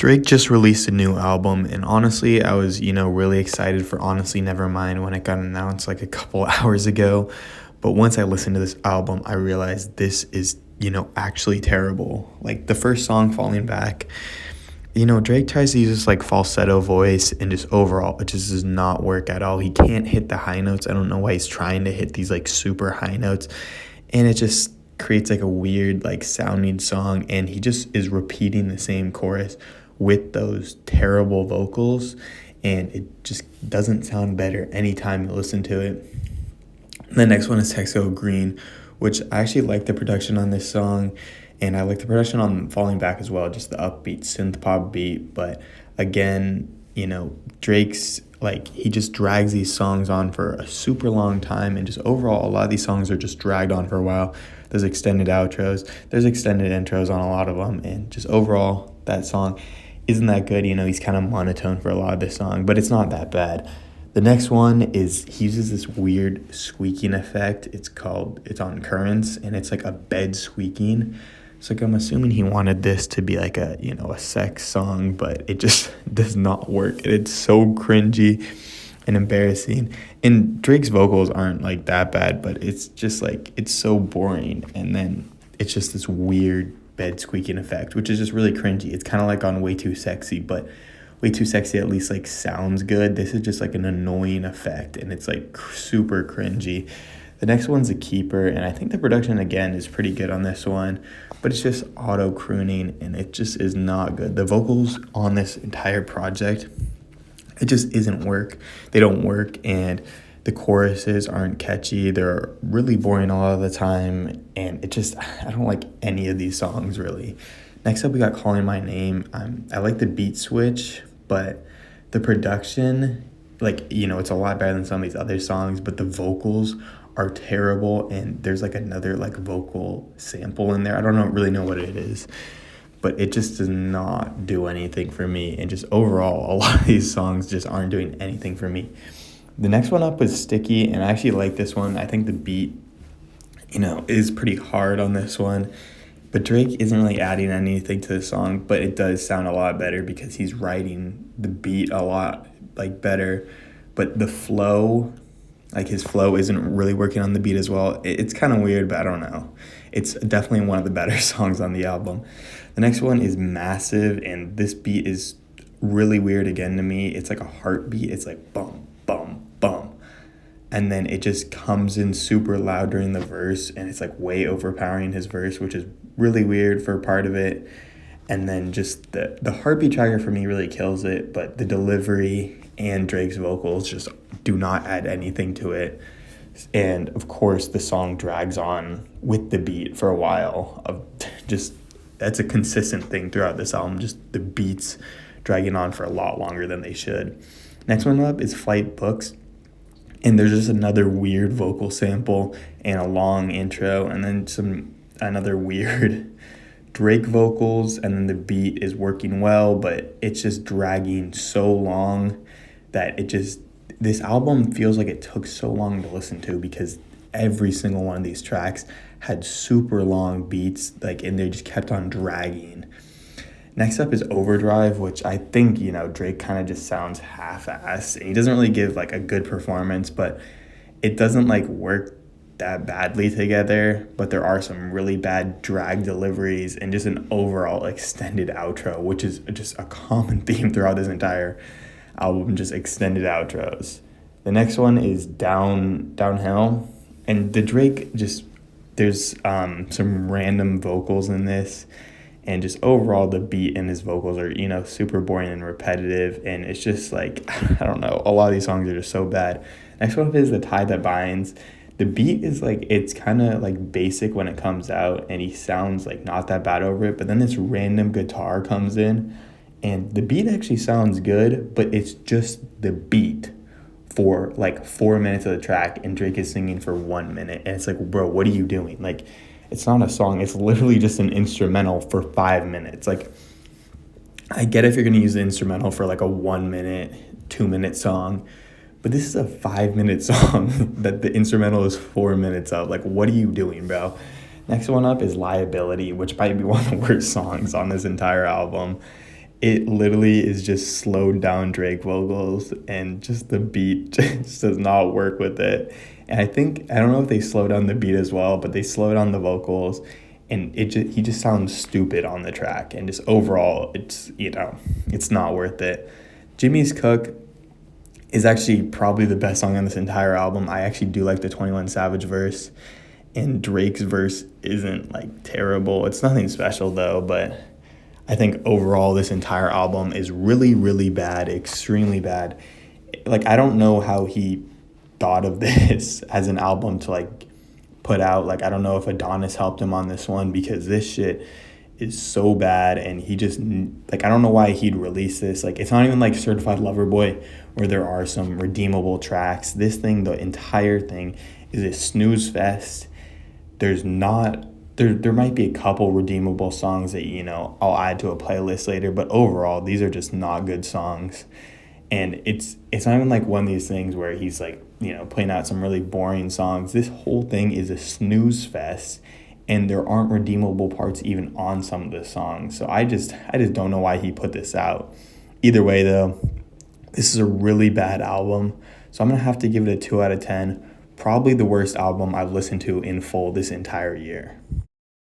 Drake just released a new album, and honestly, I was, really excited for Honestly Nevermind when it got announced like a couple hours ago. But once I listened to this album, I realized this is, actually terrible. Like the first song, Falling Back, Drake tries to use this like falsetto voice, and just overall, it just does not work at all. He can't hit the high notes. I don't know why he's trying to hit these like super high notes, and it just creates like a weird like sounding song, and he just is repeating the same chorus with those terrible vocals, and it just doesn't sound better anytime you listen to it. The next one is Texo Green, which I actually like the production on this song, and I like the production on Falling Back as well, just the upbeat synth pop beat. But again, Drake's like, he just drags these songs on for a super long time, and just overall, a lot of these songs are just dragged on for a while. There's extended outros, there's extended intros on a lot of them, and just overall, that song isn't that good. He's kind of monotone for a lot of this song, but it's not that bad. The next one is, he uses this weird squeaking effect. It's on Currents, and it's like a bed squeaking. So like, I'm assuming he wanted this to be like a, a sex song, but it just does not work. It's so cringy and embarrassing. And Drake's vocals aren't like that bad, but it's just like, it's so boring. And then it's just this weird bed squeaking effect, which is just really cringy. It's kind of like on Way Too Sexy, but Way Too Sexy at least like sounds good. This is just like an annoying effect, and it's like super cringy. The next one's A Keeper, and I think the production again is pretty good on this one, but it's just auto crooning, and it just is not good. The vocals on this entire project, it just isn't work. They don't work, and the choruses aren't catchy. They're really boring a lot of the time, and I don't like any of these songs really. Next up, we got Calling My Name. I like the beat switch, but the production, it's a lot better than some of these other songs, but the vocals are terrible, and there's like another like vocal sample in there. I don't really know what it is, but it just does not do anything for me. And just overall, a lot of these songs just aren't doing anything for me. The next one up was Sticky, and I actually like this one. I think the beat, is pretty hard on this one. But Drake isn't really adding anything to the song, but it does sound a lot better because he's writing the beat a lot better. But the flow, his flow isn't really working on the beat as well. It's kind of weird, but I don't know. It's definitely one of the better songs on the album. The next one is Massive, and this beat is really weird again to me. It's like a heartbeat. It's like bum, bum, bum. And then it just comes in super loud during the verse, and it's like way overpowering his verse, which is really weird for part of it. And then just the heartbeat tracker for me really kills it, but the delivery and Drake's vocals just do not add anything to it. And of course, the song drags on with the beat for a while. That's a consistent thing throughout this album, just the beats dragging on for a lot longer than they should. Next one up is Flight Books, and there's just another weird vocal sample and a long intro, and then another weird Drake vocals, and then the beat is working well, but it's just dragging so long that this album feels like it took so long to listen to, because every single one of these tracks had super long beats, and they just kept on dragging. Next up is Overdrive, which I think, Drake kind of just sounds half-assed, and he doesn't really give a good performance, but it doesn't work that badly together. But there are some really bad drag deliveries and just an overall extended outro, which is just a common theme throughout this entire album, just extended outros. The next one is Downhill, and the Drake there's some random vocals in this, and just overall the beat and his vocals are super boring and repetitive, and it's just I don't know, a lot of these songs are just so bad. Next one is The Tie That Binds. The beat is it's kind of basic when it comes out, and he sounds not that bad over it, but then this random guitar comes in, and the beat actually sounds good, but it's just the beat for 4 minutes of the track, and Drake is singing for 1 minute, and it's bro, what are you doing? It's not a song, it's literally just an instrumental for 5 minutes. I get if you're gonna use the instrumental for a 1 minute, 2 minute song, but this is a 5 minute song that the instrumental is 4 minutes of. What are you doing, bro? Next one up is Liability, which might be one of the worst songs on this entire album. It literally is just slowed down Drake vocals, and just the beat just does not work with it. And I don't know if they slow down the beat as well, but they slow down the vocals, and he just sounds stupid on the track, and just overall it's it's not worth it. Jimmy's Cook is actually probably the best song on this entire album. I actually do like the 21 Savage verse, and Drake's verse isn't like terrible. It's nothing special though, but I think overall this entire album is really, really bad, extremely bad. Like, I don't know how he thought of this as an album to like put out. Like, I don't know if Adonis helped him on this one, because this shit is so bad, and he just like, I don't know why he'd release this. Like, it's not even like Certified Lover Boy where there are some redeemable tracks. This thing, the entire thing, is a snooze fest. There's not there might be a couple redeemable songs that I'll add to a playlist later, but overall these are just not good songs. And it's not even like one of these things where he's like playing out some really boring songs. This whole thing is a snooze fest, and there aren't redeemable parts even on some of the songs. So I just don't know why he put this out. Either way though, this is a really bad album, so I'm gonna have to give it a 2 out of 10. Probably the worst album I've listened to in full this entire year.